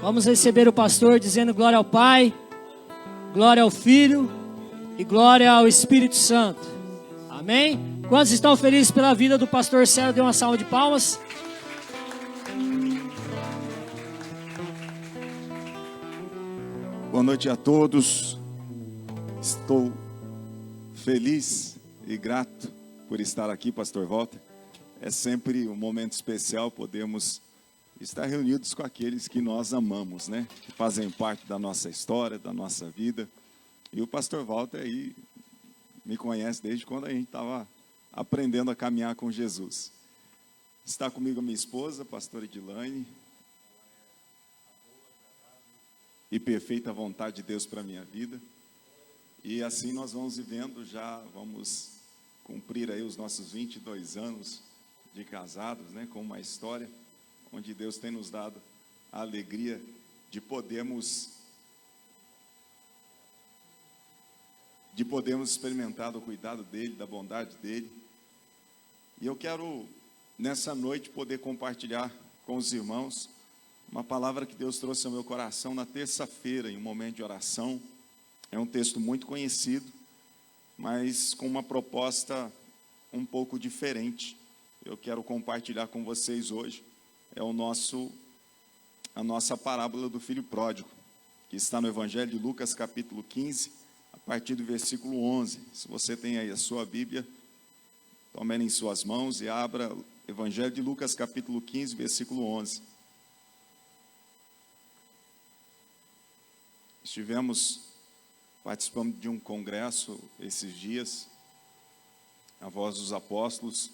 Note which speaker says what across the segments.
Speaker 1: Vamos receber o pastor dizendo glória ao Pai, glória ao Filho e glória ao Espírito Santo. Amém? Quantos estão felizes pela vida do pastor Célio? Dê uma salva de palmas.
Speaker 2: Boa noite a todos. Estou feliz e grato por estar aqui, pastor Walter. É sempre um momento especial podermos estar reunidos com aqueles que nós amamos, né? Que fazem parte da nossa história, da nossa vida. E o pastor Walter aí me conhece desde quando a gente estava aprendendo a caminhar com Jesus. Está comigo a minha esposa, a pastora Edilane. E perfeita vontade de Deus para a minha vida. E assim nós vamos vivendo, já vamos cumprir aí os nossos 22 anos de casados, né? Com uma história onde Deus tem nos dado a alegria de podermos experimentar o cuidado dele, da bondade dele. E eu quero, nessa noite, poder compartilhar com os irmãos uma palavra que Deus trouxe ao meu coração na terça-feira, em um momento de oração. É um texto muito conhecido, mas com uma proposta um pouco diferente. Eu quero compartilhar com vocês hoje. É a nossa parábola do filho pródigo, que está no Evangelho de Lucas, capítulo 15, a partir do versículo 11. Se você tem aí a sua Bíblia, tome ela em suas mãos e abra Evangelho de Lucas, capítulo 15, versículo 11. Participamos de um congresso esses dias, a Voz dos Apóstolos,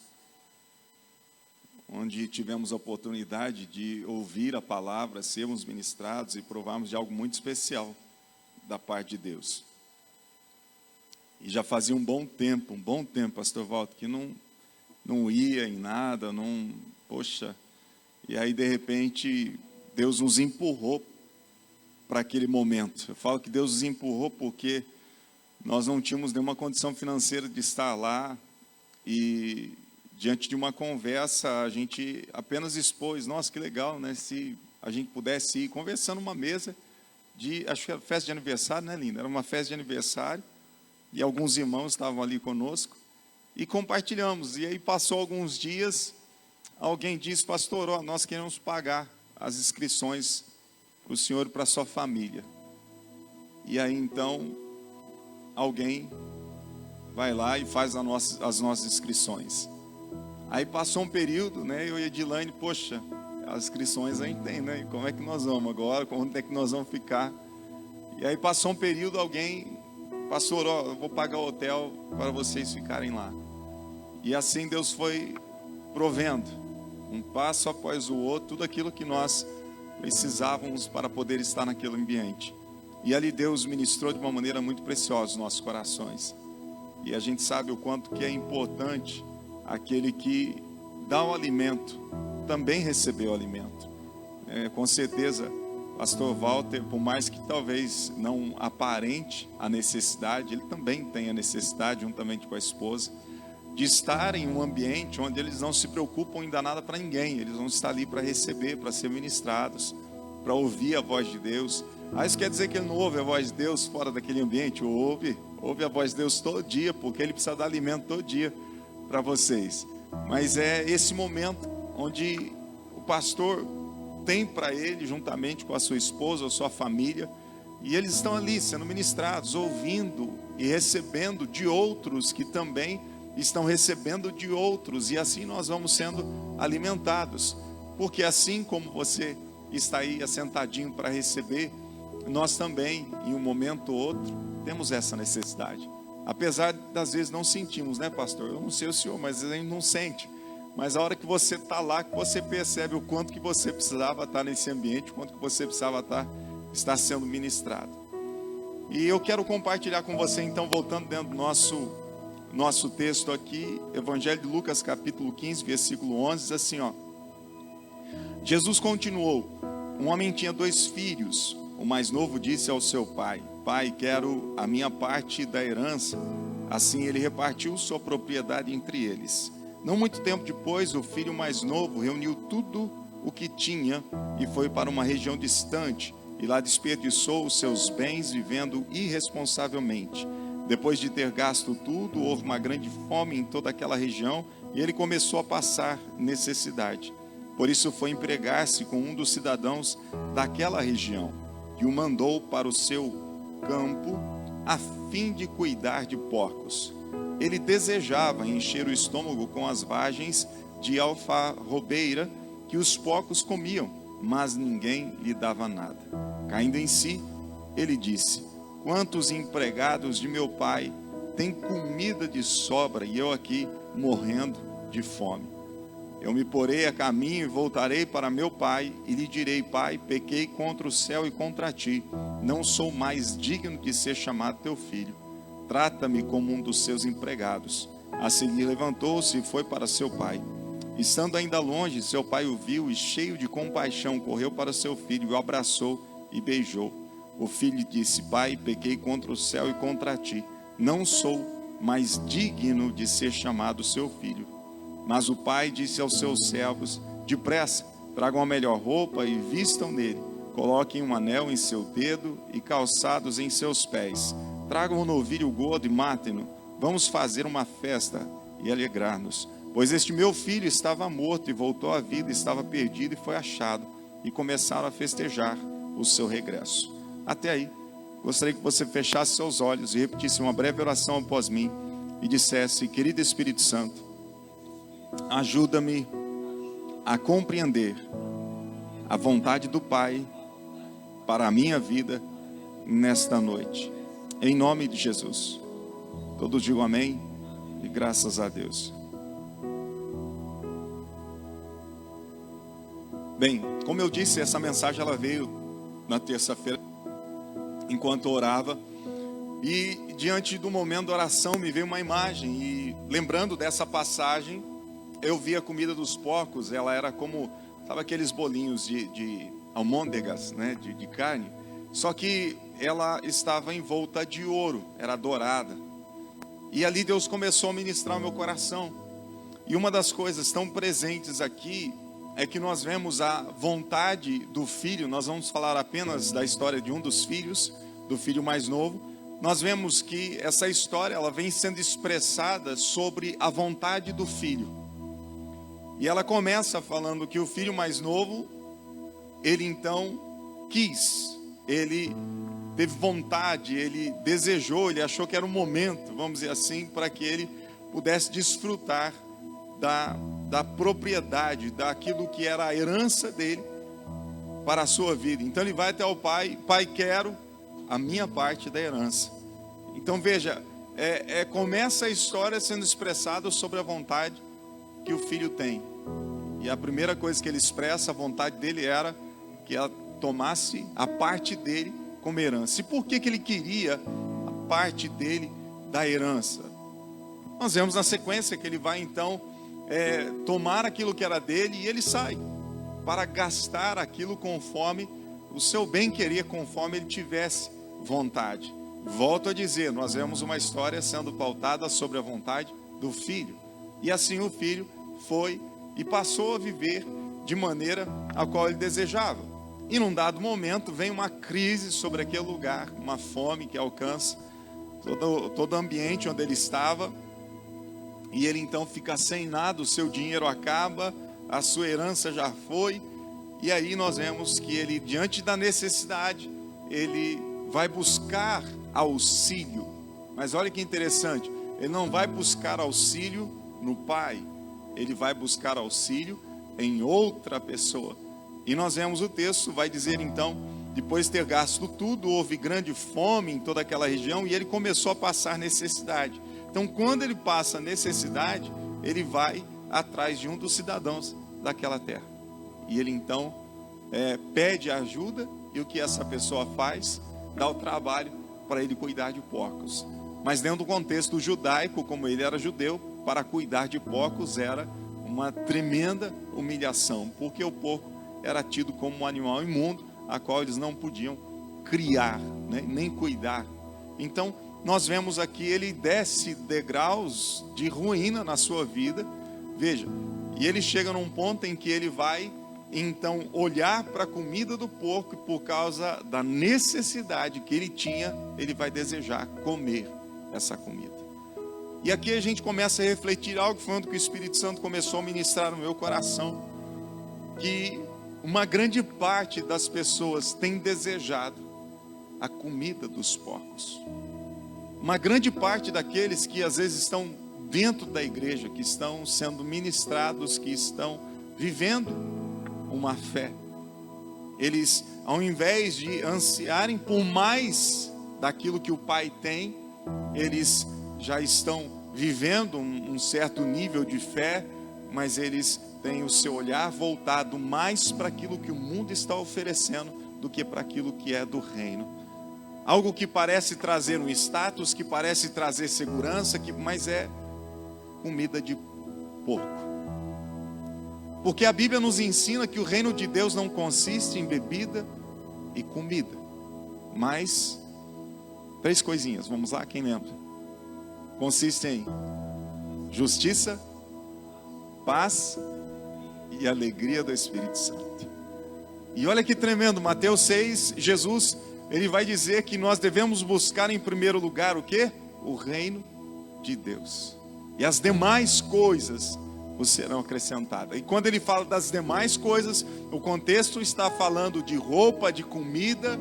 Speaker 2: onde tivemos a oportunidade de ouvir a palavra, sermos ministrados e provarmos de algo muito especial da parte de Deus. E já fazia um bom tempo, pastor Walter, que não ia em nada, e aí de repente Deus nos empurrou para aquele momento. Eu falo que Deus nos empurrou porque nós não tínhamos nenhuma condição financeira de estar lá e diante de uma conversa, a gente apenas expôs, nossa, que legal, né? Se a gente pudesse ir conversando numa mesa acho que era festa de aniversário, né, Linda? Era uma festa de aniversário, e alguns irmãos estavam ali conosco, e compartilhamos. E aí passou alguns dias, alguém disse, pastor, nós queremos pagar as inscrições para o senhor e para a sua família. E aí, então, alguém vai lá e faz as nossas inscrições. Aí passou um período, né? Eu e a Edilane, as inscrições a gente tem, né? E como é que nós vamos agora? Como é que nós vamos ficar? E aí passou um período, alguém, pastor, eu vou pagar o hotel para vocês ficarem lá. E assim Deus foi provendo, um passo após o outro, tudo aquilo que nós precisávamos para poder estar naquele ambiente. E ali Deus ministrou de uma maneira muito preciosa os nossos corações. E a gente sabe o quanto que é importante aquele que dá o alimento, também recebeu o alimento. Com certeza, pastor Walter, por mais que talvez não aparente a necessidade, ele também tem a necessidade, juntamente com a esposa, de estar em um ambiente onde eles não se preocupam em dar nada para ninguém. Eles vão estar ali para receber, para ser ministrados, para ouvir a voz de Deus. Isso quer dizer que ele não ouve a voz de Deus fora daquele ambiente? Ouve a voz de Deus todo dia, porque ele precisa dar alimento todo dia para vocês. Mas é esse momento onde o pastor tem para ele, juntamente com a sua esposa ou sua família, e eles estão ali sendo ministrados, ouvindo e recebendo de outros que também estão recebendo de outros, e assim nós vamos sendo alimentados, porque assim como você está aí assentadinho para receber, nós também, em um momento ou outro, temos essa necessidade. Apesar das vezes não sentimos, né, pastor? Eu não sei o senhor, mas a gente não sente. Mas a hora que você está lá, que você percebe o quanto que você precisava estar nesse ambiente, o quanto que você precisava estar sendo ministrado. E eu quero compartilhar com você, então, voltando dentro do nosso texto aqui, Evangelho de Lucas, capítulo 15, versículo 11, diz assim, Jesus continuou, um homem tinha 2 filhos, o mais novo disse ao seu pai, pai, quero a minha parte da herança. Assim ele repartiu sua propriedade entre eles. Não muito tempo depois, o filho mais novo reuniu tudo o que tinha e foi para uma região distante, e lá desperdiçou os seus bens vivendo irresponsavelmente. Depois de ter gasto tudo, houve uma grande fome em toda aquela região, e ele começou a passar necessidade. Por isso foi empregar-se com um dos cidadãos daquela região, e o mandou para o seu campo, a fim de cuidar de porcos. Ele desejava encher o estômago com as vagens de alfarrobeira que os porcos comiam, mas ninguém lhe dava nada. Caindo em si, ele disse: quantos empregados de meu pai têm comida de sobra e eu aqui morrendo de fome? Eu me porei a caminho e voltarei para meu pai e lhe direi: pai, pequei contra o céu e contra ti, não sou mais digno de ser chamado teu filho. Trata-me como um dos seus empregados. A seguir levantou-se e foi para seu pai. Estando ainda longe, seu pai o viu e, cheio de compaixão, correu para seu filho, o abraçou e beijou. O filho disse: pai, pequei contra o céu e contra ti, não sou mais digno de ser chamado seu filho. Mas o pai disse aos seus servos: depressa, tragam a melhor roupa e vistam nele. Coloquem um anel em seu dedo e calçados em seus pés. Tragam um novilho gordo e matem-no. Vamos fazer uma festa e alegrar-nos. Pois este meu filho estava morto e voltou à vida, estava perdido e foi achado. E começaram a festejar o seu regresso. Até aí, gostaria que você fechasse seus olhos e repetisse uma breve oração após mim e dissesse: querido Espírito Santo, ajuda-me a compreender a vontade do Pai para a minha vida nesta noite. Em nome de Jesus. Todos digam amém e graças a Deus. Bem, como eu disse, essa mensagem ela veio na terça-feira, enquanto orava, e diante do momento da oração me veio uma imagem, e lembrando dessa passagem, eu vi a comida dos porcos, ela era como, sabe aqueles bolinhos de almôndegas, né, de carne, só que ela estava envolta de ouro, era dourada, e ali Deus começou a ministrar o meu coração, e uma das coisas tão presentes aqui, é que nós vemos a vontade do filho. Nós vamos falar apenas da história de um dos filhos, do filho mais novo. Nós vemos que essa história ela vem sendo expressada sobre a vontade do filho. E ela começa falando que o filho mais novo, ele então quis, ele teve vontade, ele desejou, ele achou que era o momento, vamos dizer assim, para que ele pudesse desfrutar da propriedade, daquilo que era a herança dele para a sua vida. Então ele vai até o pai: pai, quero a minha parte da herança. Então veja, começa a história sendo expressada sobre a vontade que o filho tem. E a primeira coisa que ele expressa, a vontade dele era que ela tomasse a parte dele como herança. E por que ele queria a parte dele da herança? Nós vemos na sequência que ele vai então tomar aquilo que era dele, e ele sai para gastar aquilo conforme o seu bem queria, conforme ele tivesse vontade. Volto a dizer, nós vemos uma história sendo pautada sobre a vontade do filho, e assim o filho foi e passou a viver de maneira a qual ele desejava. E num dado momento vem uma crise sobre aquele lugar, uma fome que alcança todo o ambiente onde ele estava. E ele então fica sem nada, o seu dinheiro acaba, a sua herança já foi. E aí nós vemos que ele, diante da necessidade, ele vai buscar auxílio. Mas olha que interessante, ele não vai buscar auxílio no pai, ele vai buscar auxílio em outra pessoa. E nós vemos o texto, vai dizer então: depois de ter gasto tudo, houve grande fome em toda aquela região, e ele começou a passar necessidade. Então, quando ele passa necessidade, ele vai atrás de um dos cidadãos daquela terra. E ele então pede ajuda, e o que essa pessoa faz? Dá o trabalho para ele cuidar de porcos. Mas dentro do contexto judaico, como ele era judeu, para cuidar de porcos era uma tremenda humilhação, porque o porco era tido como um animal imundo, a qual eles não podiam criar, né, nem cuidar. Então, nós vemos aqui, ele desce degraus de ruína na sua vida, veja, e ele chega num ponto em que ele vai então olhar para a comida do porco e por causa da necessidade que ele tinha, ele vai desejar comer essa comida. E aqui a gente começa a refletir algo, foi onde que o Espírito Santo começou a ministrar no meu coração, que uma grande parte das pessoas tem desejado a comida dos porcos. Uma grande parte daqueles que às vezes estão dentro da igreja, que estão sendo ministrados, que estão vivendo uma fé, eles, ao invés de ansiarem por mais daquilo que o Pai tem, eles já estão vivendo um certo nível de fé, mas eles têm o seu olhar voltado mais para aquilo que o mundo está oferecendo do que para aquilo que é do reino. Algo que parece trazer um status, que parece trazer segurança, mas é comida de porco. Porque a Bíblia nos ensina que o reino de Deus não consiste em bebida e comida, mas 3 coisinhas, vamos lá, quem lembra? Consiste em justiça, paz e alegria do Espírito Santo. E olha que tremendo, Mateus 6, Jesus, ele vai dizer que nós devemos buscar em primeiro lugar o quê? O reino de Deus. E as demais coisas vos serão acrescentadas. E quando ele fala das demais coisas, o contexto está falando de roupa, de comida,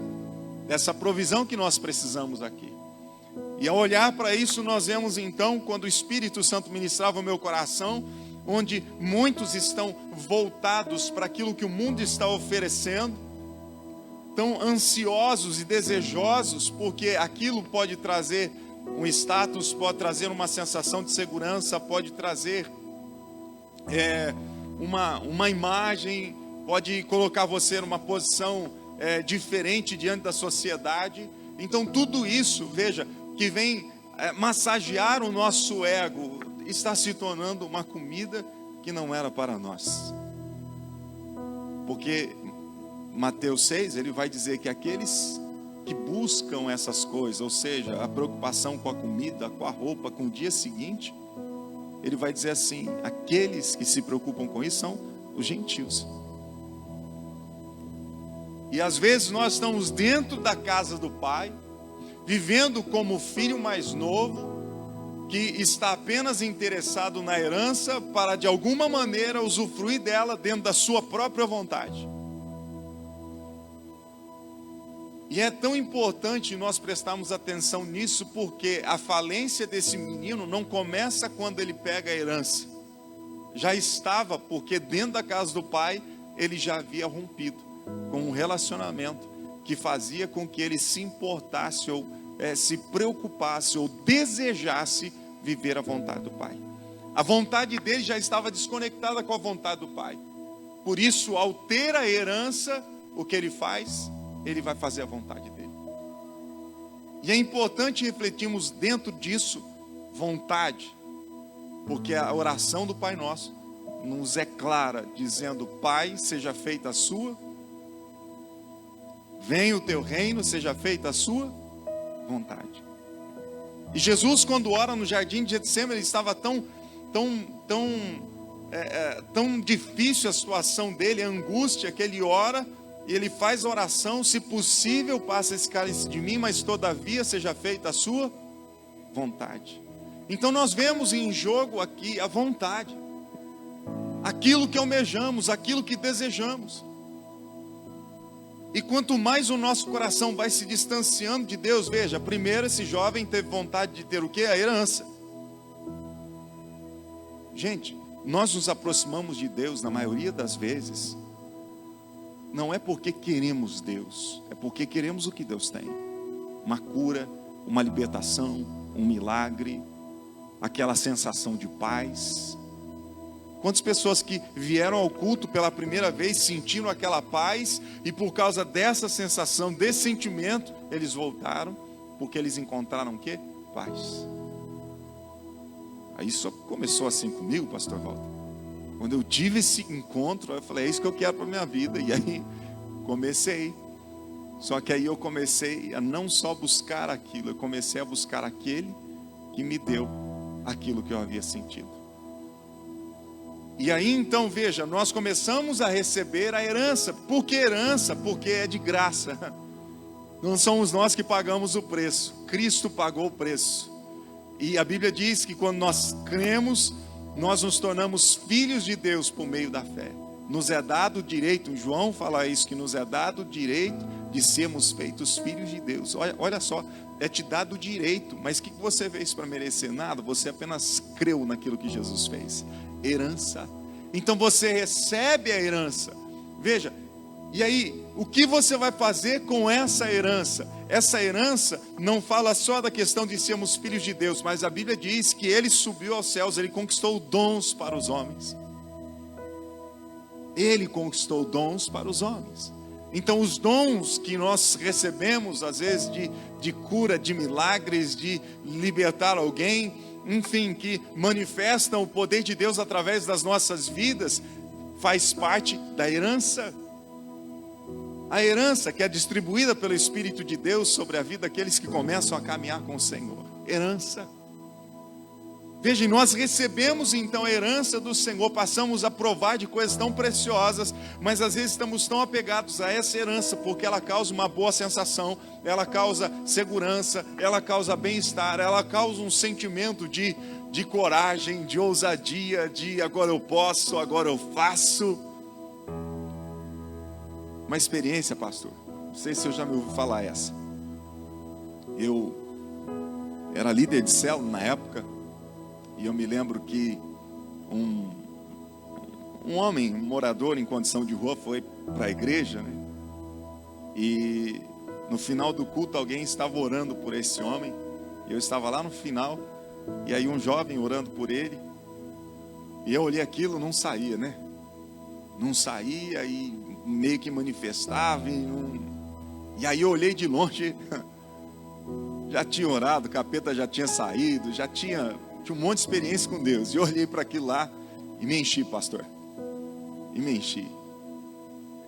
Speaker 2: dessa provisão que nós precisamos aqui. E ao olhar para isso, nós vemos então, quando o Espírito Santo ministrava o meu coração, onde muitos estão voltados para aquilo que o mundo está oferecendo, tão ansiosos e desejosos, porque aquilo pode trazer um status, pode trazer uma sensação de segurança, pode trazer uma imagem, pode colocar você numa posição diferente diante da sociedade. Então tudo isso, veja, que vem massagear o nosso ego, está se tornando uma comida que não era para nós. Porque Mateus 6, ele vai dizer que aqueles que buscam essas coisas, ou seja, a preocupação com a comida, com a roupa, com o dia seguinte, ele vai dizer assim, aqueles que se preocupam com isso são os gentios. E às vezes nós estamos dentro da casa do Pai, vivendo como o filho mais novo, que está apenas interessado na herança para de alguma maneira usufruir dela dentro da sua própria vontade. E é tão importante nós prestarmos atenção nisso, porque a falência desse menino não começa quando ele pega a herança. Já estava, porque dentro da casa do pai, ele já havia rompido com um relacionamento que fazia com que ele se importasse, ou se preocupasse, ou desejasse viver a vontade do pai. A vontade dele já estava desconectada com a vontade do pai. Por isso, ao ter a herança, o que ele faz? Ele vai fazer a vontade dele. E é importante refletirmos dentro disso, vontade, porque a oração do Pai Nosso nos é clara, dizendo: Pai, seja feita a sua, venha o teu reino, seja feita a sua vontade. E Jesus, quando ora no jardim de Getsêmani, ele estava tão difícil a situação dele, a angústia, que ele ora. E ele faz oração: se possível, passa esse cálice de mim, mas todavia seja feita a sua vontade. Então nós vemos em jogo aqui a vontade, aquilo que almejamos, aquilo que desejamos. E quanto mais o nosso coração vai se distanciando de Deus, veja, primeiro esse jovem teve vontade de ter o quê? A herança. Gente, nós nos aproximamos de Deus na maioria das vezes, não é porque queremos Deus, é porque queremos o que Deus tem. Uma cura, uma libertação, um milagre, aquela sensação de paz. Quantas pessoas que vieram ao culto pela primeira vez sentiram aquela paz, e por causa dessa sensação, desse sentimento, eles voltaram, porque eles encontraram o quê? Paz. Aí só começou assim comigo, pastor Walter. Quando eu tive esse encontro, eu falei: é isso que eu quero para a minha vida. E aí comecei. Só que aí eu comecei a não só buscar aquilo, eu comecei a buscar aquele que me deu aquilo que eu havia sentido. E aí então, veja, nós começamos a receber a herança. Por que herança? Porque é de graça. Não somos nós que pagamos o preço, Cristo pagou o preço. E a Bíblia diz que quando nós cremos, nós nos tornamos filhos de Deus por meio da fé. Nos é dado o direito, João fala isso, que nos é dado o direito de sermos feitos filhos de Deus. Olha só, é te dado o direito, mas o que você fez para merecer? Nada, você apenas creu naquilo que Jesus fez. Herança. Então você recebe a herança. Veja, e aí, o que você vai fazer com essa herança? Essa herança não fala só da questão de sermos filhos de Deus, mas a Bíblia diz que Ele subiu aos céus, Ele conquistou dons para os homens. Ele conquistou dons para os homens. Então os dons que nós recebemos, às vezes de cura, de milagres, de libertar alguém, enfim, que manifestam o poder de Deus através das nossas vidas, faz parte da herança. A herança que é distribuída pelo Espírito de Deus sobre a vida daqueles que começam a caminhar com o Senhor. Herança. Veja, nós recebemos então a herança do Senhor, passamos a provar de coisas tão preciosas, mas às vezes estamos tão apegados a essa herança, porque ela causa uma boa sensação, ela causa segurança, ela causa bem-estar, ela causa um sentimento de coragem, de ousadia, de agora eu posso, agora eu faço. Uma experiência, pastor, não sei se eu já me ouvi falar essa. Eu era líder de célula na época, e eu me lembro que um homem, um morador em condição de rua, foi para a igreja, né? E no final do culto alguém estava orando por esse homem, e eu estava lá no final, e aí um jovem orando por ele, e eu olhei aquilo, não saía, né? Não saía, e meio que manifestava, e aí eu olhei de longe, já tinha orado, o capeta já tinha saído, já tinha um monte de experiência com Deus, e eu olhei para aquilo lá, e me enchi, pastor, e me enchi.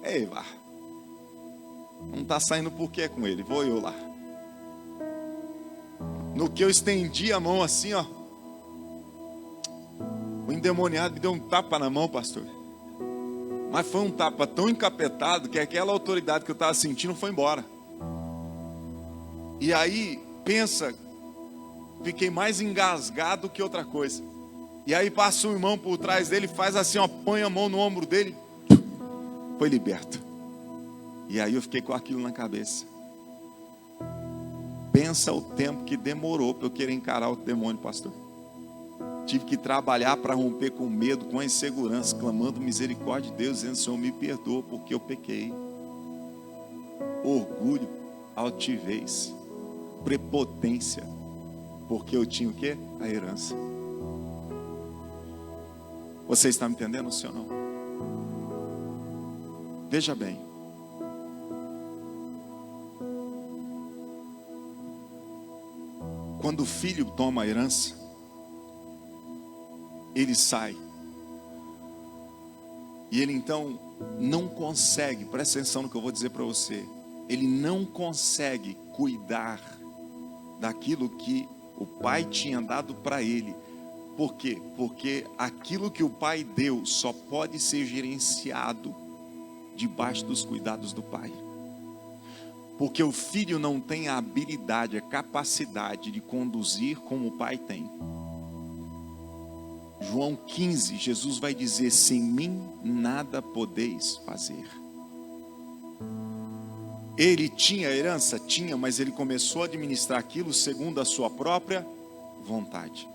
Speaker 2: Ei, vá, não está saindo por quê com ele, vou eu lá. No que eu estendi a mão assim, ó, o endemoniado me deu um tapa na mão, pastor. Mas foi um tapa tão encapetado que aquela autoridade que eu estava sentindo foi embora. E aí, pensa, fiquei mais engasgado que outra coisa. E aí passa um irmão por trás dele, faz assim, ó, põe a mão no ombro dele, foi liberto. E aí eu fiquei com aquilo na cabeça. Pensa o tempo que demorou para eu querer encarar o demônio, pastor. Tive que trabalhar para romper com medo, com a insegurança, clamando misericórdia de Deus, dizendo: Senhor, me perdoa porque eu pequei. Orgulho, altivez, prepotência, porque eu tinha o quê? A herança. Você está me entendendo, sim ou não? Veja bem. Quando o filho toma a herança, ele sai. E ele então não consegue, presta atenção no que eu vou dizer para você. Ele não consegue cuidar daquilo que o pai tinha dado para ele. Por quê? Porque aquilo que o pai deu só pode ser gerenciado debaixo dos cuidados do pai. Porque o filho não tem a habilidade, a capacidade de conduzir como o pai tem. João 15, Jesus vai dizer: sem mim nada podeis fazer. Ele tinha herança? Tinha, mas ele começou a administrar aquilo segundo a sua própria vontade.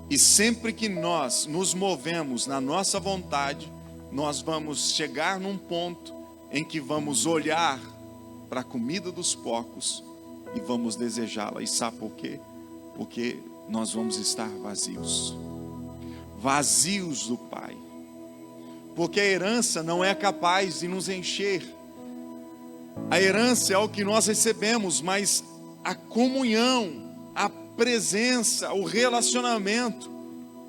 Speaker 2: E sempre que nós nos movemos na nossa vontade, nós vamos chegar num ponto em que vamos olhar para a comida dos porcos e vamos desejá-la. E sabe por quê? Porque nós vamos estar vazios. Vazios do Pai. Porque a herança não é capaz de nos encher. A herança é o que nós recebemos, mas a comunhão, a presença, o relacionamento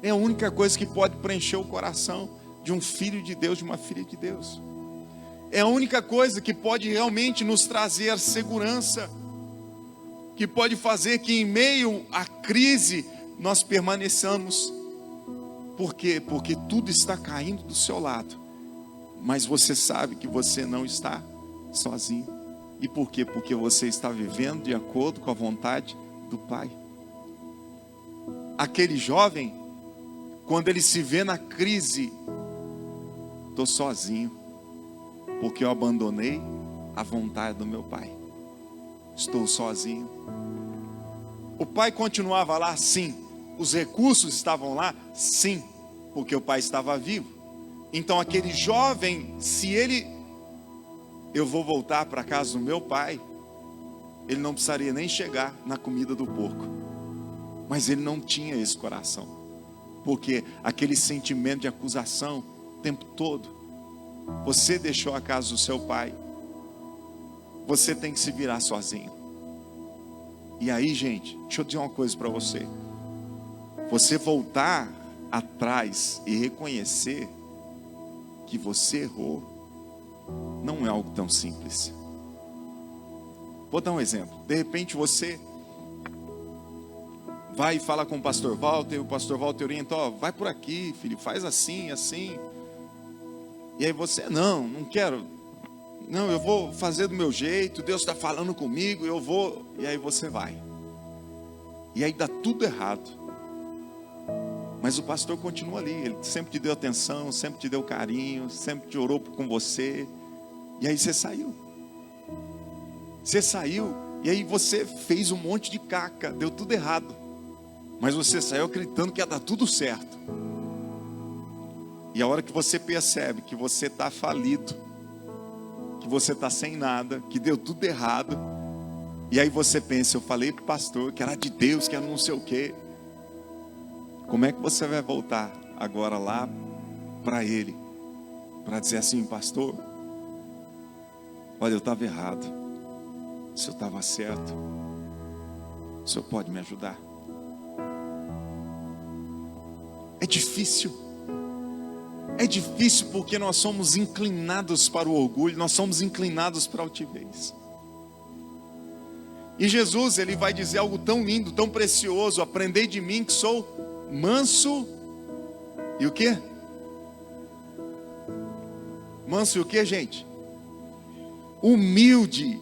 Speaker 2: é a única coisa que pode preencher o coração de um filho de Deus, de uma filha de Deus. É a única coisa que pode realmente nos trazer segurança, que pode fazer que em meio à crise nós permaneçamos. Por quê? Porque tudo está caindo do seu lado, mas você sabe que você não está sozinho. E por quê? Porque você está vivendo de acordo com a vontade do Pai. Aquele jovem, quando ele se vê na crise, estou sozinho, porque eu abandonei a vontade do meu Pai. Estou sozinho. O pai continuava lá? Sim. Os recursos estavam lá? Sim, porque o pai estava vivo. Então aquele jovem, se ele, eu vou voltar para a casa do meu pai, ele não precisaria nem chegar na comida do porco. Mas ele não tinha esse coração, porque aquele sentimento de acusação o tempo todo. Você deixou a casa do seu pai, você tem que se virar sozinho. E aí, gente, deixa eu dizer uma coisa para você. Você voltar atrás e reconhecer que você errou, não é algo tão simples. Vou dar um exemplo. De repente você vai e fala com o pastor Walter, e o pastor Walter orienta, ó, vai por aqui, filho, faz assim, assim. E aí você, não quero, não, eu vou fazer do meu jeito, Deus está falando comigo, eu vou. E aí você vai. E aí dá tudo errado. Mas o pastor continua ali, ele sempre te deu atenção, sempre te deu carinho, sempre te orou com você. E aí você saiu. Você saiu, e aí você fez um monte de caca, deu tudo errado. Mas você saiu acreditando que ia dar tudo certo. E a hora que você percebe que você está falido, que você está sem nada, que deu tudo errado, e aí você pensa, eu falei para o pastor que era de Deus, que era não sei o quê. Como é que você vai voltar agora lá para ele, para dizer assim, pastor, olha, eu estava errado, o senhor estava certo, o senhor pode me ajudar? É difícil porque nós somos inclinados para o orgulho, nós somos inclinados para a altivez. E Jesus, ele vai dizer algo tão lindo, tão precioso, aprendei de mim que sou manso e o quê? Manso e o quê, gente? Humilde.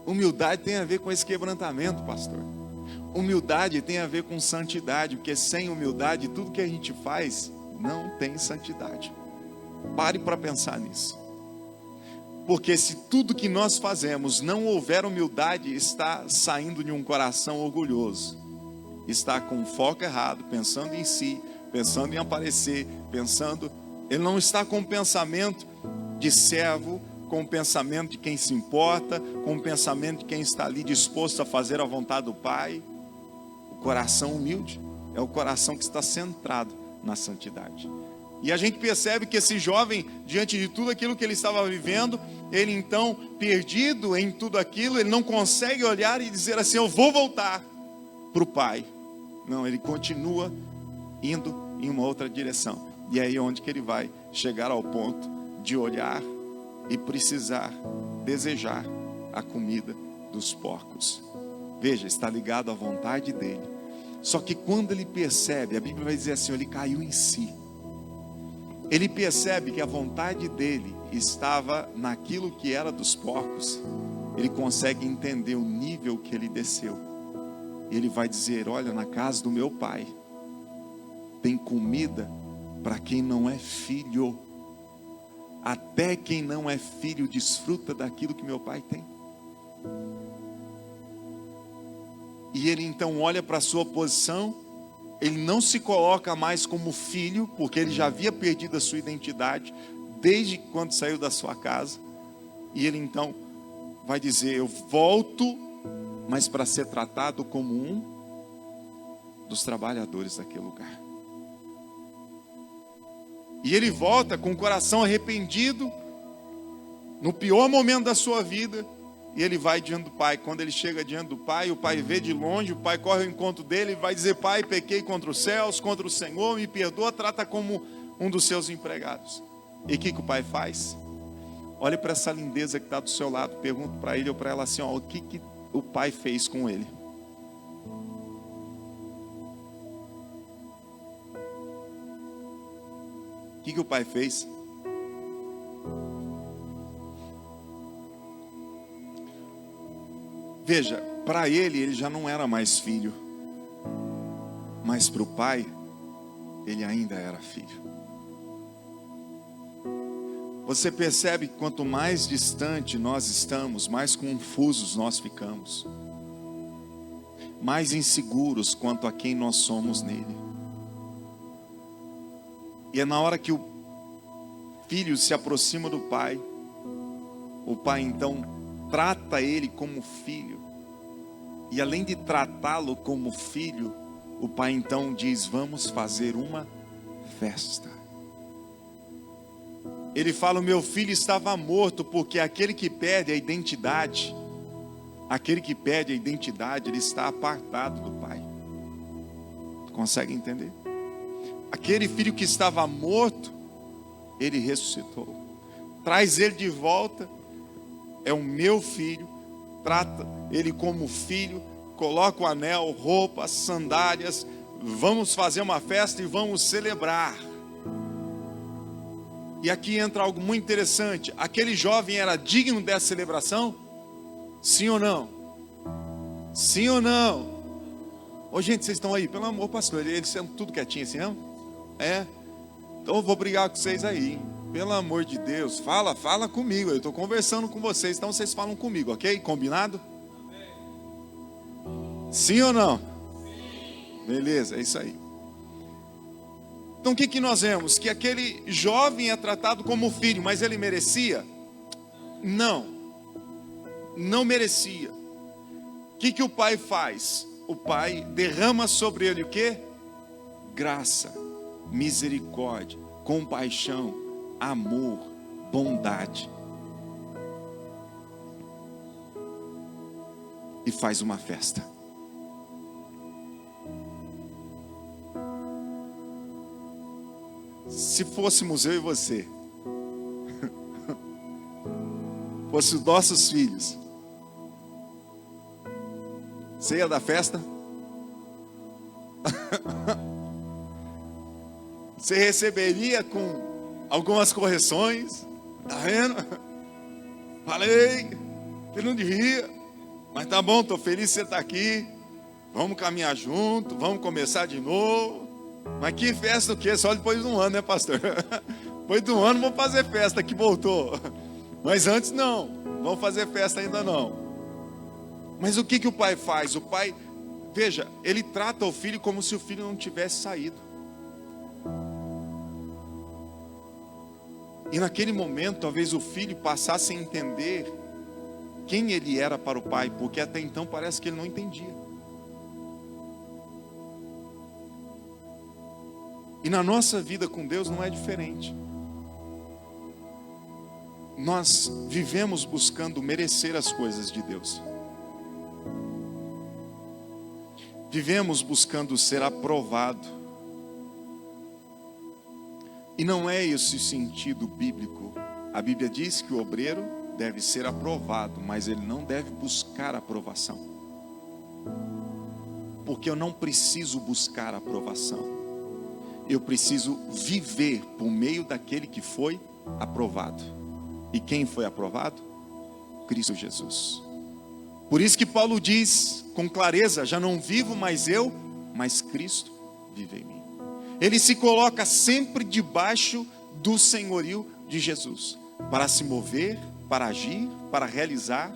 Speaker 2: Humildade tem a ver com esse quebrantamento, pastor. Humildade tem a ver com santidade, porque sem humildade tudo que a gente faz não tem santidade. Pare para pensar nisso. Porque se tudo que nós fazemos não houver humildade, está saindo de um coração orgulhoso. Está com foco errado, pensando em si, pensando em aparecer, ele não está com o pensamento de servo, com o pensamento de quem se importa, com o pensamento de quem está ali disposto a fazer a vontade do Pai. O coração humilde é o coração que está centrado na santidade. E a gente percebe que esse jovem, diante de tudo aquilo que ele estava vivendo, ele então, perdido em tudo aquilo, ele não consegue olhar e dizer assim, eu vou voltar para o Pai. Não, ele continua indo em uma outra direção. E é aí onde que ele vai chegar ao ponto de olhar e precisar, desejar a comida dos porcos. Veja, está ligado à vontade dele. Só que quando ele percebe, a Bíblia vai dizer assim, ele caiu em si. Ele percebe que a vontade dele estava naquilo que era dos porcos. Ele consegue entender o nível que ele desceu. Ele vai dizer, olha, na casa do meu pai tem comida para quem não é filho. Até quem não é filho desfruta daquilo que meu pai tem. E ele então olha para a sua posição, ele não se coloca mais como filho, porque ele já havia perdido a sua identidade desde quando saiu da sua casa. E ele então vai dizer, eu volto, mas para ser tratado como um dos trabalhadores daquele lugar. E ele volta com o coração arrependido, no pior momento da sua vida, e ele vai diante do pai. Quando ele chega diante do pai, o pai vê de longe, o pai corre ao encontro dele e vai dizer, pai, pequei contra os céus, contra o Senhor, me perdoa, trata como um dos seus empregados. E o que o pai faz? Olhe para essa lindeza que está do seu lado, pergunta para ele ou para ela assim, ó, o que o pai fez com ele? O que o pai fez? Veja, para ele já não era mais filho, mas para o pai, ele ainda era filho. Você percebe que quanto mais distante nós estamos, mais confusos nós ficamos, mais inseguros quanto a quem nós somos nele. E é na hora que o filho se aproxima do pai, o pai então trata ele como filho, e além de tratá-lo como filho, o pai então diz: vamos fazer uma festa. Ele fala: o meu filho estava morto, porque aquele que perde a identidade, ele está apartado do pai. Consegue entender? Aquele filho que estava morto, ele ressuscitou. Traz ele de volta, é o meu filho, trata ele como filho, coloca o anel, roupas, sandálias, vamos fazer uma festa e vamos celebrar. E aqui entra algo muito interessante: aquele jovem era digno dessa celebração? Sim ou não? Sim ou não? Ô gente, vocês estão aí, pelo amor, pastor, eles são tudo quietinho assim, não? É? Então eu vou brigar com vocês aí, pelo amor de Deus, fala comigo, eu estou conversando com vocês, então vocês falam comigo, ok? Combinado? Sim ou não? Sim. Beleza, é isso aí. Então o que nós vemos? Que aquele jovem é tratado como filho, mas ele merecia? Não merecia. O que o pai faz? O pai derrama sobre ele o quê? Graça, misericórdia, compaixão, amor, bondade. E faz uma festa. Se fôssemos eu e você, fosse os nossos filhos, você ia dar festa? Você receberia com algumas correções? Tá vendo? Falei que não devia, mas tá bom, tô feliz que você tá aqui. Vamos caminhar junto, vamos começar de novo. Mas que festa o quê? Só depois de um ano, né, pastor? Depois de um ano vamos fazer festa que voltou. Mas antes não, vamos fazer festa ainda não. Mas o que o pai faz? O pai, veja, ele trata o filho como se o filho não tivesse saído. E naquele momento, talvez o filho passasse a entender quem ele era para o pai, porque até então parece que ele não entendia. E na nossa vida com Deus não é diferente. Nós vivemos buscando merecer as coisas de Deus. Vivemos buscando ser aprovado. E não é esse o sentido bíblico. A Bíblia diz que o obreiro deve ser aprovado, mas ele não deve buscar aprovação. Porque eu não preciso buscar aprovação. Eu preciso viver por meio daquele que foi aprovado. E quem foi aprovado? Cristo Jesus. Por isso que Paulo diz com clareza: já não vivo mais eu, mas Cristo vive em mim. Ele se coloca sempre debaixo do senhorio de Jesus, para se mover, para agir, para realizar,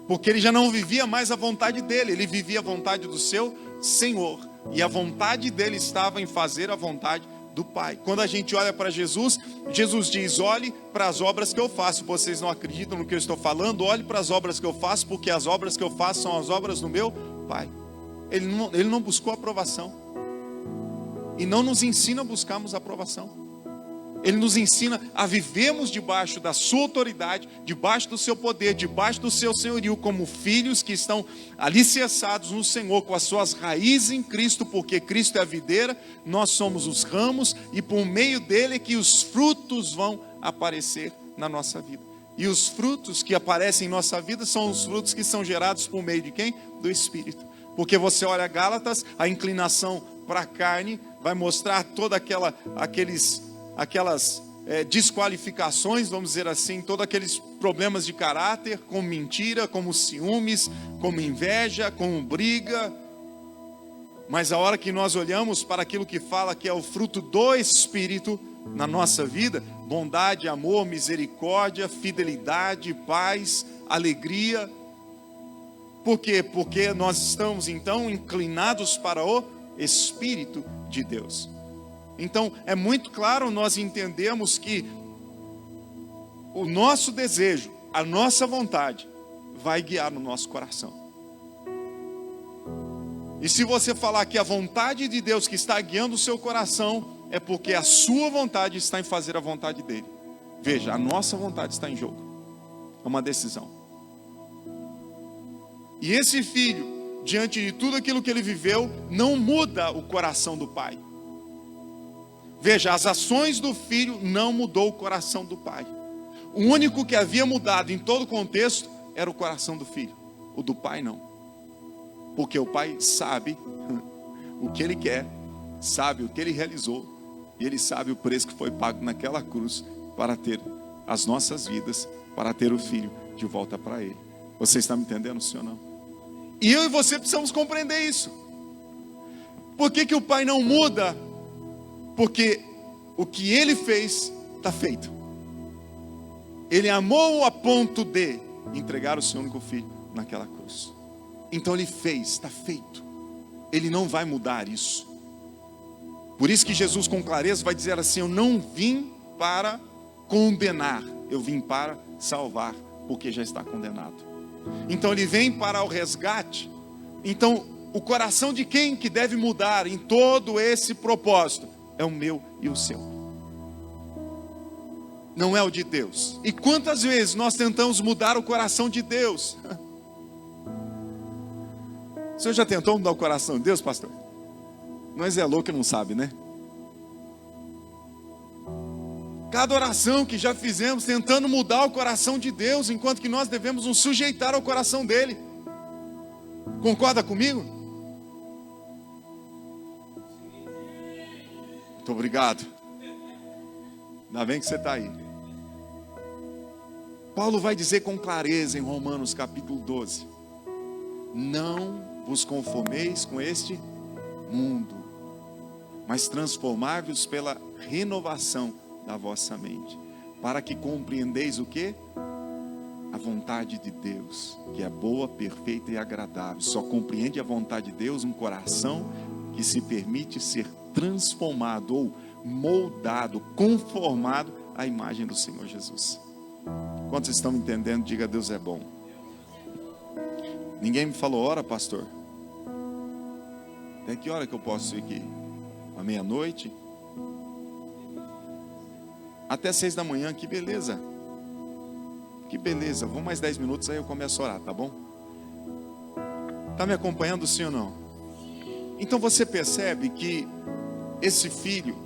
Speaker 2: porque ele já não vivia mais a vontade dele, ele vivia a vontade do seu Senhor, e a vontade dele estava em fazer a vontade do Pai. Quando a gente olha para Jesus, Jesus diz: olhe para as obras que eu faço. Vocês não acreditam no que eu estou falando? Olhe para as obras que eu faço, porque as obras que eu faço são as obras do meu Pai. Ele não buscou aprovação. E não nos ensina a buscarmos aprovação. Ele nos ensina a vivermos debaixo da sua autoridade, debaixo do seu poder, debaixo do seu senhorio, como filhos que estão alicerçados no Senhor, com as suas raízes em Cristo, porque Cristo é a videira, nós somos os ramos, e por meio dele é que os frutos vão aparecer na nossa vida. E os frutos que aparecem em nossa vida são os frutos que são gerados por meio de quem? Do Espírito. Porque você olha Gálatas, a inclinação para a carne vai mostrar toda aqueles aquelas desqualificações, vamos dizer assim, todos aqueles problemas de caráter, como mentira, como ciúmes, como inveja, como briga. Mas a hora que nós olhamos para aquilo que fala que é o fruto do Espírito na nossa vida, bondade, amor, misericórdia, fidelidade, paz, alegria. Por quê? Porque nós estamos então inclinados para o Espírito de Deus. Então é muito claro nós entendemos que o nosso desejo, a nossa vontade vai guiar no nosso coração. E se você falar que a vontade de Deus que está guiando o seu coração, é porque a sua vontade está em fazer a vontade dele. Veja, a nossa vontade está em jogo. É uma decisão. E esse filho, diante de tudo aquilo que ele viveu, não muda o coração do pai. Veja, as ações do filho não mudou o coração do pai. O único que havia mudado em todo o contexto era o coração do filho. O do pai não. Porque o pai sabe o que ele quer, sabe o que ele realizou, e ele sabe o preço que foi pago naquela cruz para ter as nossas vidas, para ter o filho de volta para ele. Você está me entendendo, sim ou não? E eu e você precisamos compreender isso. Por que o pai não muda? Porque o que ele fez está feito. Ele amou a ponto de entregar o seu único filho naquela cruz. Então ele fez, está feito. Ele não vai mudar isso. Por isso que Jesus com clareza vai dizer assim: eu não vim para condenar, eu vim para salvar, porque já está condenado. Então ele vem para o resgate. Então o coração de quem que deve mudar em todo esse propósito? É o meu e o seu. Não é o de Deus. E quantas vezes nós tentamos mudar o coração de Deus? O senhor já tentou mudar o coração de Deus, pastor? Nós é louco que não sabe, né? Cada oração que já fizemos tentando mudar o coração de Deus, enquanto que nós devemos nos sujeitar ao coração dele. Concorda comigo? Muito obrigado. Ainda bem que você está aí. Paulo vai dizer com clareza em Romanos capítulo 12: não vos conformeis com este mundo, mas transformai-vos pela renovação da vossa mente, para que compreendeis o quê? A vontade de Deus, que é boa, perfeita e agradável. Só compreende a vontade de Deus um coração que se permite ser transformado ou moldado, conformado à imagem do Senhor Jesus. Quantos estão me entendendo? Diga: Deus é bom. Ninguém me falou hora, pastor. Até que hora que eu posso ir aqui? À meia-noite? Até 6 da manhã, que beleza. Que beleza, vou mais 10 minutos, aí eu começo a orar, tá bom? Está me acompanhando, sim ou não? Então você percebe que esse filho,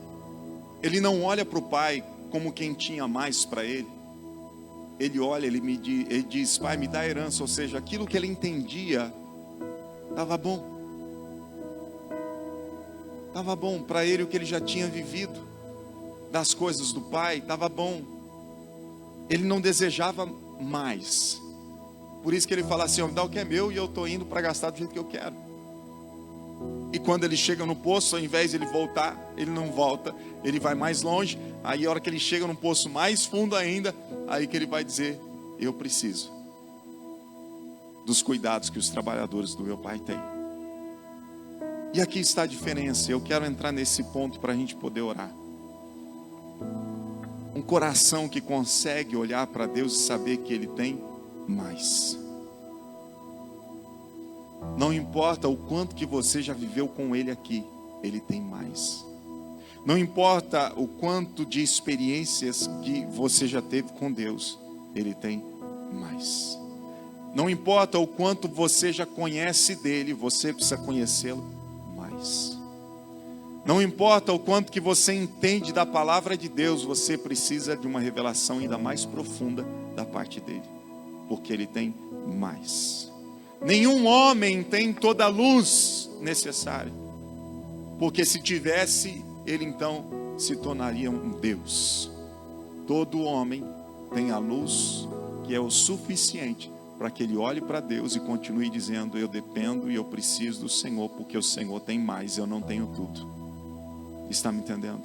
Speaker 2: ele não olha para o pai como quem tinha mais para ele. Ele olha, ele diz: pai, me dá a herança. Ou seja, aquilo que ele entendia estava bom. Estava bom para ele, o que ele já tinha vivido das coisas do pai, estava bom. Ele não desejava mais. Por isso que ele fala assim: me dá o que é meu e eu estou indo para gastar do jeito que eu quero. E quando ele chega no poço, ao invés de ele voltar, ele não volta, ele vai mais longe. Aí a hora que ele chega num poço mais fundo ainda, aí que ele vai dizer: eu preciso dos cuidados que os trabalhadores do meu pai têm. E aqui está a diferença. Eu quero entrar nesse ponto para a gente poder orar. Um coração que consegue olhar para Deus e saber que Ele tem mais. Não importa o quanto que você já viveu com Ele aqui, Ele tem mais. Não importa o quanto de experiências que você já teve com Deus, Ele tem mais. Não importa o quanto você já conhece dEle, você precisa conhecê-lo mais. Não importa o quanto que você entende da palavra de Deus, você precisa de uma revelação ainda mais profunda da parte dele, porque ele tem mais. Nenhum homem tem toda a luz necessária, porque se tivesse, ele então se tornaria um Deus. Todo homem tem a luz que é o suficiente para que ele olhe para Deus e continue dizendo: eu dependo e eu preciso do Senhor, porque o Senhor tem mais, eu não tenho tudo. Está me entendendo?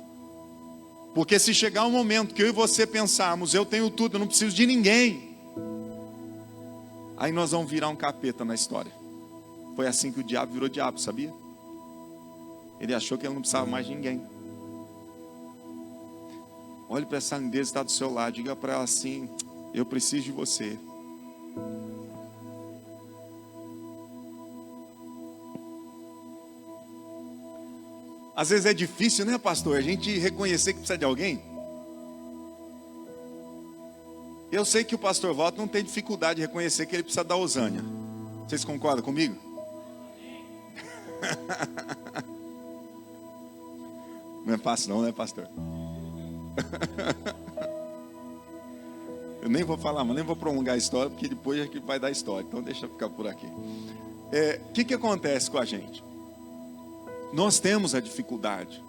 Speaker 2: Porque se chegar um momento que eu e você pensarmos: eu tenho tudo, eu não preciso de ninguém, aí nós vamos virar um capeta na história. Foi assim que o diabo virou diabo, sabia? Ele achou que ele não precisava mais de ninguém. Olhe para essa lindeza que está do seu lado, diga para ela assim: eu preciso de você. Às vezes é difícil, né, pastor, a gente reconhecer que precisa de alguém. Eu sei que o pastor Walter não tem dificuldade de reconhecer que ele precisa da Osânia. Vocês concordam comigo? Não é fácil não, né, pastor? Eu nem vou falar, mas nem vou prolongar a história, porque depois é que vai dar história. Então deixa eu ficar por aqui. O que acontece com a gente? Nós temos a dificuldade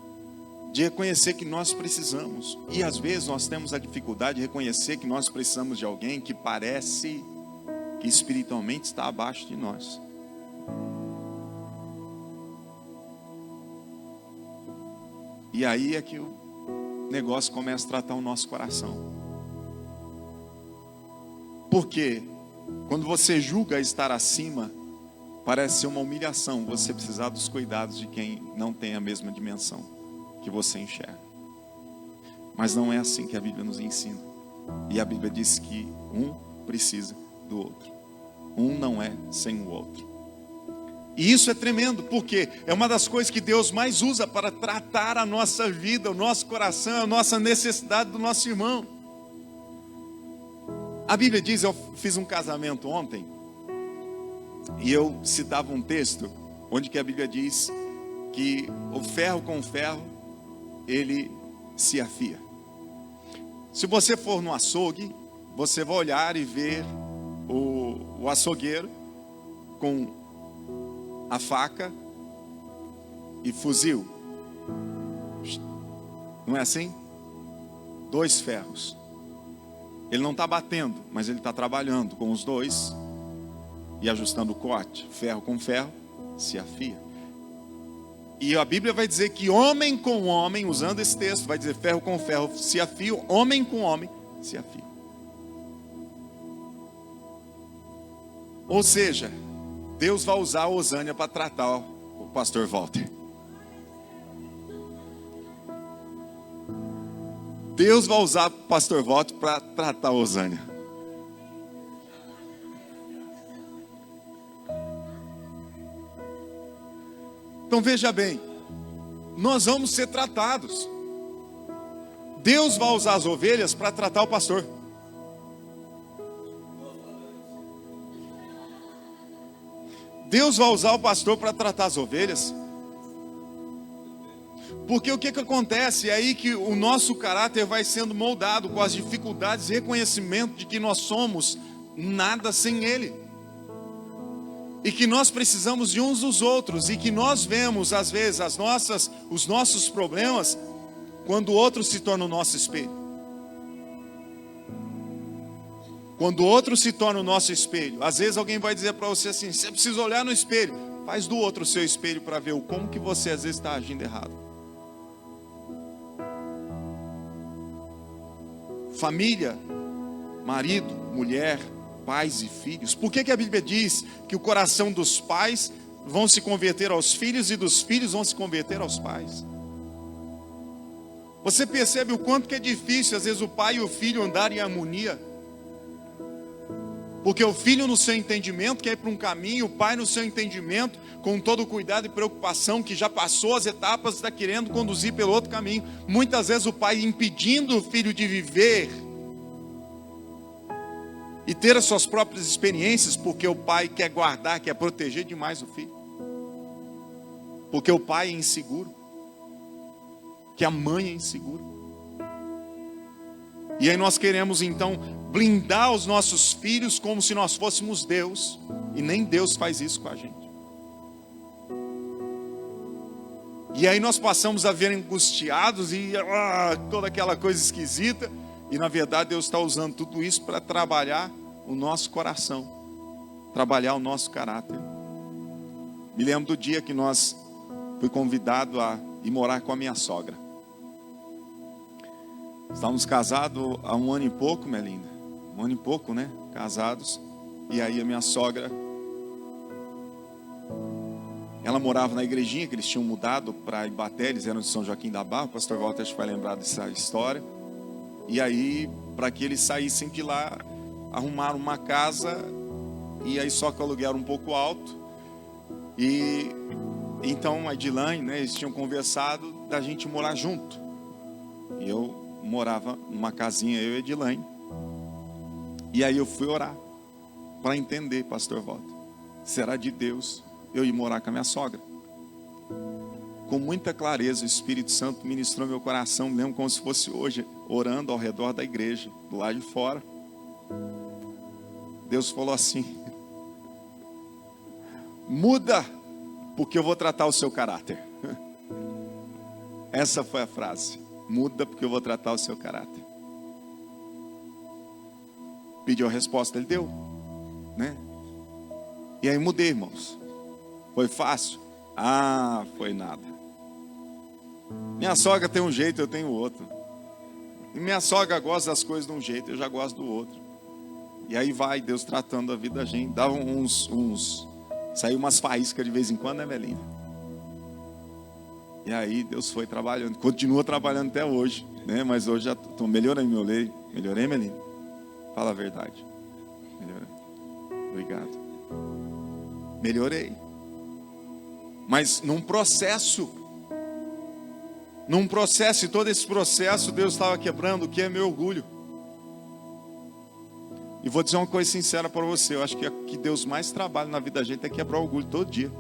Speaker 2: de reconhecer que nós precisamos. E às vezes nós temos a dificuldade de reconhecer que nós precisamos de alguém que parece que espiritualmente está abaixo de nós. E aí é que o negócio começa a tratar o nosso coração. Porque quando você julga estar acima, parece ser uma humilhação você precisar dos cuidados de quem não tem a mesma dimensão que você enxerga. Mas não é assim que a Bíblia nos ensina. E a Bíblia diz que um precisa do outro. Um não é sem o outro. E isso é tremendo, porque é uma das coisas que Deus mais usa para tratar a nossa vida, o nosso coração, a nossa necessidade do nosso irmão. A Bíblia diz, eu fiz um casamento ontem, e eu citava um texto, onde que a Bíblia diz que o ferro com ferro, ele se afia. Se você for no açougue, você vai olhar e ver o açougueiro com a faca e fuzil. Não é assim? 2 ferros. Ele não está batendo, mas ele está trabalhando com os dois e ajustando o corte. Ferro com ferro se afia. E a Bíblia vai dizer que homem com homem, usando esse texto, vai dizer ferro com ferro se afia, homem com homem se afia. Ou seja, Deus vai usar a Osânia para tratar o pastor Walter. Deus vai usar o pastor Walter para tratar a Osânia. Então veja bem, nós vamos ser tratados. Deus vai usar as ovelhas para tratar o pastor. Deus vai usar o pastor para tratar as ovelhas. Porque o que acontece é aí que o nosso caráter vai sendo moldado com as dificuldades e reconhecimento de que nós somos nada sem Ele. E que nós precisamos de uns dos outros. E que nós vemos às vezes os nossos problemas quando o outro se torna o nosso espelho. Quando o outro se torna o nosso espelho. Às vezes alguém vai dizer para você assim: você precisa olhar no espelho. Faz do outro o seu espelho para ver como que você às vezes está agindo errado. Família, marido, mulher, pais e filhos. Por que a Bíblia diz que o coração dos pais vão se converter aos filhos e dos filhos vão se converter aos pais? Você percebe o quanto que é difícil às vezes o pai e o filho andarem em harmonia? Porque o filho no seu entendimento quer ir para um caminho, o pai no seu entendimento, com todo o cuidado e preocupação, que já passou as etapas, está querendo conduzir pelo outro caminho. Muitas vezes o pai impedindo o filho de viver e ter as suas próprias experiências, porque o pai quer guardar, quer proteger demais o filho. Porque o pai é inseguro, que a mãe é insegura. E aí nós queremos então blindar os nossos filhos como se nós fôssemos Deus. E nem Deus faz isso com a gente. E aí nós passamos a ver angustiados e toda aquela coisa esquisita. E na verdade Deus está usando tudo isso para trabalhar o nosso coração, trabalhar o nosso caráter. Me lembro do dia que fui convidado a ir morar com a minha sogra. Estávamos casados há 1 ano e pouco, minha linda. 1 ano e pouco, né? Casados. E aí a minha sogra, ela morava na igrejinha, que eles tinham mudado para Ibaté, eles eram de São Joaquim da Barra. O pastor Walter vai lembrar dessa história. E aí, para que eles saíssem de lá, arrumaram uma casa, e aí só que o aluguel era um pouco alto. E então a Edilane, né, eles tinham conversado da gente morar junto. E eu morava numa casinha, eu e a Edilane. E aí eu fui orar para entender, pastor Walter, será de Deus eu ir morar com a minha sogra? Com muita clareza o Espírito Santo ministrou meu coração, mesmo como se fosse hoje, orando ao redor da igreja, do lado de fora. Deus falou assim: muda, porque eu vou tratar o seu caráter. Essa foi a frase: muda, porque eu vou tratar o seu caráter. Pediu a resposta, ele deu, né? E aí mudei, irmãos. Foi fácil? Foi nada. Minha sogra tem um jeito, eu tenho outro. E minha sogra gosta das coisas de um jeito, eu já gosto do outro. E aí vai Deus tratando a vida da gente. Dava saiu umas faíscas de vez em quando, né, Melinda? E aí Deus foi trabalhando, continua trabalhando até hoje, né? Mas hoje já estou melhorando, melhorei, Melinda? Fala a verdade. Melhorei. Obrigado. Melhorei. Mas num processo, e todo esse processo Deus estava quebrando o que é meu orgulho. E vou dizer uma coisa sincera para você, eu acho que o que Deus mais trabalha na vida da gente é quebrar o orgulho todo dia.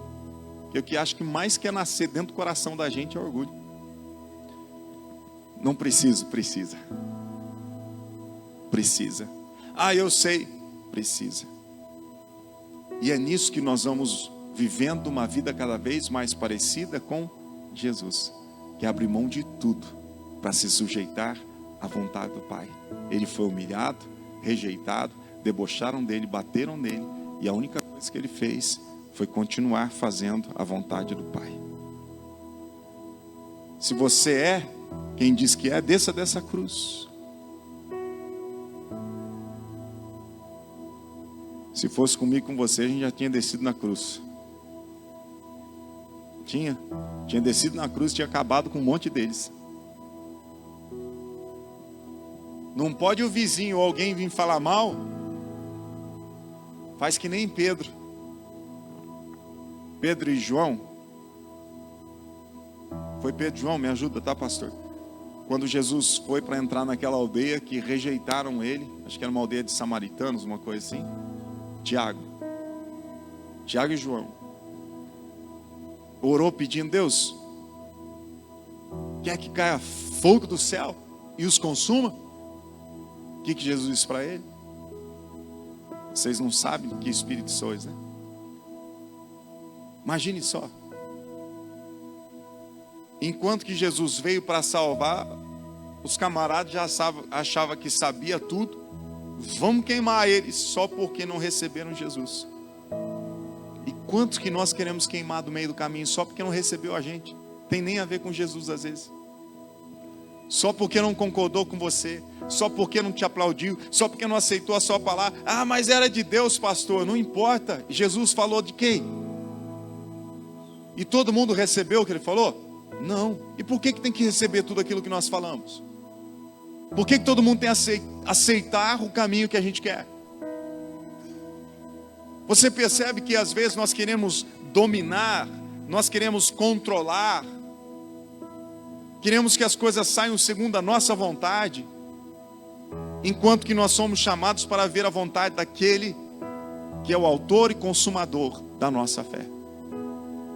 Speaker 2: Porque o que acho que mais quer nascer dentro do coração da gente é orgulho. Não precisa. Eu sei, precisa. E é nisso que nós vamos vivendo uma vida cada vez mais parecida com Jesus, que abre mão de tudo para se sujeitar à vontade do Pai. Ele foi humilhado, rejeitado, debocharam dele, bateram nele, e a única coisa que ele fez foi continuar fazendo a vontade do Pai. Se você é quem diz que é, desça dessa cruz. Se fosse comigo, com você, a gente já tinha descido na cruz. Tinha descido na cruz, tinha acabado com um monte deles. Não pode o vizinho ou alguém vir falar mal. Faz que nem Pedro e João. Foi Pedro e João, me ajuda, tá, pastor? Quando Jesus foi para entrar naquela aldeia que rejeitaram ele, acho que era uma aldeia de samaritanos, uma coisa assim. Tiago e João orou pedindo: Deus, quer que caia fogo do céu e os consuma? O que Jesus disse para ele? Vocês não sabem que espírito sois, né? Imagine só. Enquanto que Jesus veio para salvar, os camaradas já achavam que sabia tudo. Vamos queimar eles só porque não receberam Jesus. E quantos que nós queremos queimar do meio do caminho só porque não recebeu a gente? Tem nem a ver com Jesus às vezes. Só porque não concordou com você, só porque não te aplaudiu, só porque não aceitou a sua palavra. Mas era de Deus, pastor. Não importa. Jesus falou de quem? E todo mundo recebeu o que ele falou? Não. E por que tem que receber tudo aquilo que nós falamos? Por que todo mundo tem que aceitar o caminho que a gente quer? Você percebe que às vezes nós queremos dominar, nós queremos controlar, queremos que as coisas saiam segundo a nossa vontade, enquanto que nós somos chamados para ver a vontade daquele que é o autor e consumador da nossa fé.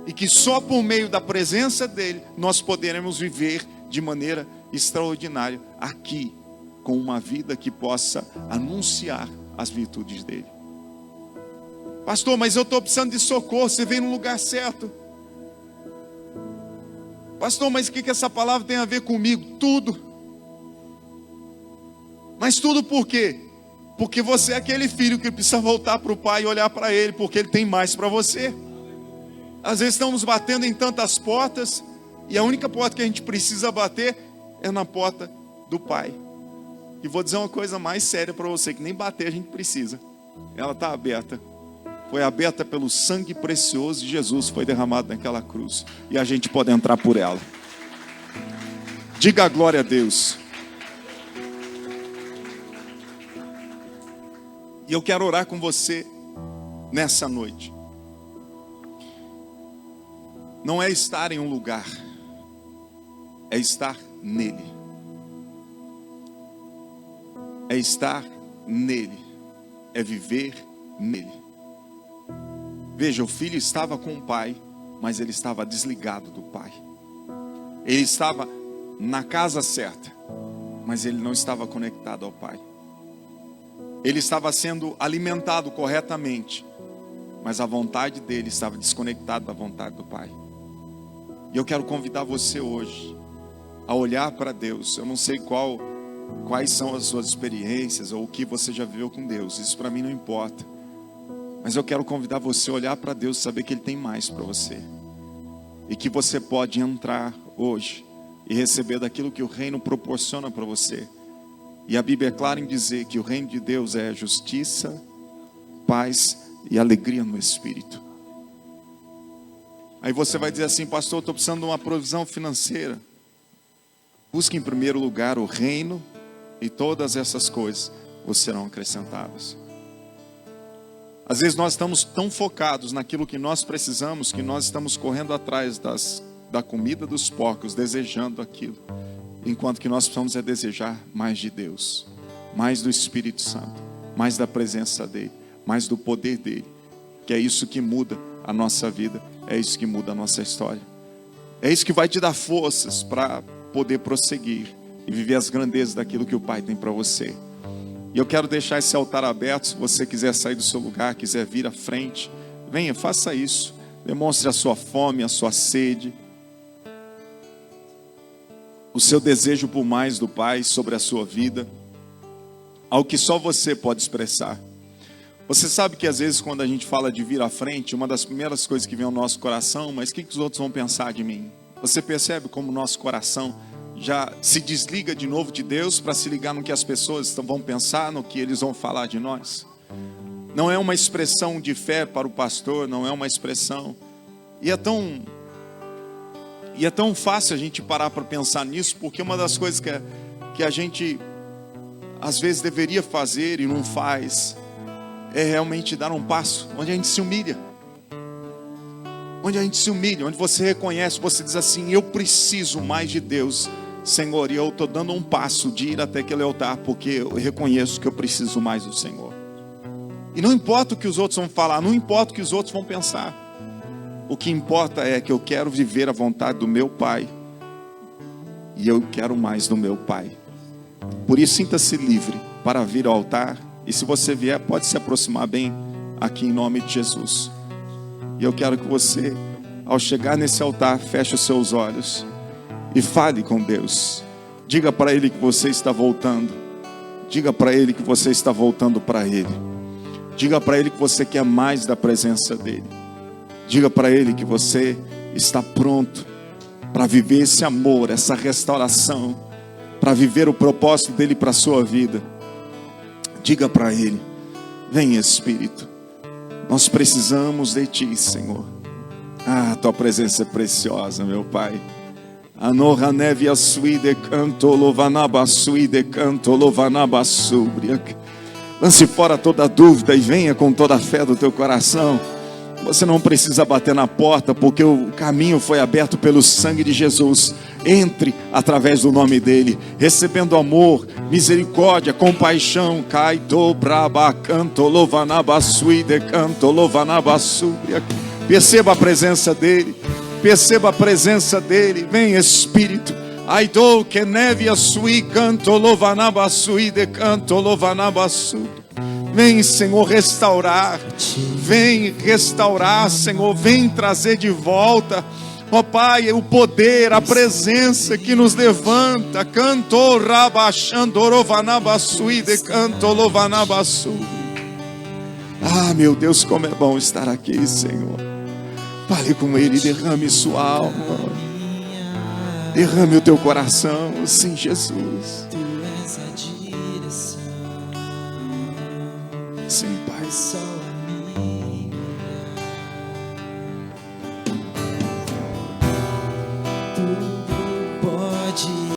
Speaker 2: E que só por meio da presença dele nós poderemos viver de maneira extraordinária aqui, com uma vida que possa anunciar as virtudes dele. Pastor, mas eu estou precisando de socorro. Você veio no lugar certo. Pastor, mas o que essa palavra tem a ver comigo? Tudo. Mas tudo por quê? Porque você é aquele filho que precisa voltar para o pai e olhar para ele, porque ele tem mais para você. Às vezes estamos batendo em tantas portas, e a única porta que a gente precisa bater é na porta do pai. E vou dizer uma coisa mais séria para você, que nem bater a gente precisa. Ela está aberta. Foi aberta pelo sangue precioso de Jesus, foi derramado naquela cruz. E a gente pode entrar por ela. Diga a glória a Deus. E eu quero orar com você nessa noite. Não é estar em um lugar, é estar nele. É estar nele, é viver nele. Veja, o filho estava com o pai, mas ele estava desligado do pai. Ele estava na casa certa, mas ele não estava conectado ao pai. Ele estava sendo alimentado corretamente, mas a vontade dele estava desconectada da vontade do pai. E eu quero convidar você hoje a olhar para Deus. Eu não sei quais são as suas experiências ou o que você já viveu com Deus. Isso para mim não importa. Mas eu quero convidar você a olhar para Deus e saber que Ele tem mais para você. E que você pode entrar hoje e receber daquilo que o reino proporciona para você. E a Bíblia é clara em dizer que o reino de Deus é justiça, paz e alegria no Espírito. Aí você vai dizer assim: pastor, eu estou precisando de uma provisão financeira. Busque em primeiro lugar o reino, e todas essas coisas vos serão acrescentadas. Às vezes nós estamos tão focados naquilo que nós precisamos, que nós estamos correndo atrás da comida dos porcos, desejando aquilo. Enquanto que nós precisamos desejar mais de Deus, mais do Espírito Santo, mais da presença dEle, mais do poder dEle. Que é isso que muda a nossa vida, é isso que muda a nossa história. É isso que vai te dar forças para poder prosseguir e viver as grandezas daquilo que o Pai tem para você. E eu quero deixar esse altar aberto. Se você quiser sair do seu lugar, quiser vir à frente, venha, faça isso. Demonstre a sua fome, a sua sede, o seu desejo por mais do Pai sobre a sua vida, algo que só você pode expressar. Você sabe que às vezes quando a gente fala de vir à frente, uma das primeiras coisas que vem ao nosso coração: mas o que os outros vão pensar de mim? Você percebe como o nosso coração já se desliga de novo de Deus para se ligar no que as pessoas vão pensar, no que eles vão falar de nós? Não é uma expressão de fé para o pastor, não é uma expressão. E é tão fácil a gente parar para pensar nisso, porque uma das coisas que a gente às vezes deveria fazer e não faz é realmente dar um passo onde a gente se humilha. Onde a gente se humilha, onde você reconhece, você diz assim: eu preciso mais de Deus, Senhor, e eu estou dando um passo de ir até aquele altar, porque eu reconheço que eu preciso mais do Senhor. E não importa o que os outros vão falar, não importa o que os outros vão pensar. O que importa é que eu quero viver a vontade do meu Pai, e eu quero mais do meu Pai. Por isso, sinta-se livre para vir ao altar, e se você vier, pode se aproximar bem aqui em nome de Jesus. E eu quero que você, ao chegar nesse altar, feche os seus olhos e fale com Deus. Diga para Ele que você está voltando. Diga para Ele que você está voltando para Ele. Diga para Ele que você quer mais da presença dEle. Diga para Ele que você está pronto para viver esse amor, essa restauração, para viver o propósito dEle para a sua vida. Diga para Ele: vem Espírito, nós precisamos de Ti, Senhor. Tua presença é preciosa, meu Pai. Anorra neve a sui de canto, lovanaba sui de canto, lovanaba súbria. Lance fora toda dúvida e venha com toda a fé do teu coração. Você não precisa bater na porta, porque o caminho foi aberto pelo sangue de Jesus. Entre através do nome dele, recebendo amor, misericórdia, compaixão. Caito braba canto lovanaba sui de canto lovanaba súbria. Perceba a presença dele. Perceba a presença dele. Vem Espírito. Aidou que neve a sui canto lovanaba sui de canto lovanaba súbria. Vem, Senhor, restaurar. Vem restaurar, Senhor. Vem trazer de volta Ó Pai, o poder, a presença que nos levanta. Canto rabachandorovanabasui de canto lovanabasui. Ah, meu Deus, como é bom estar aqui, Senhor. Fale com Ele, derrame sua alma. Derrame o teu coração, sim, Jesus. Sim, Pai.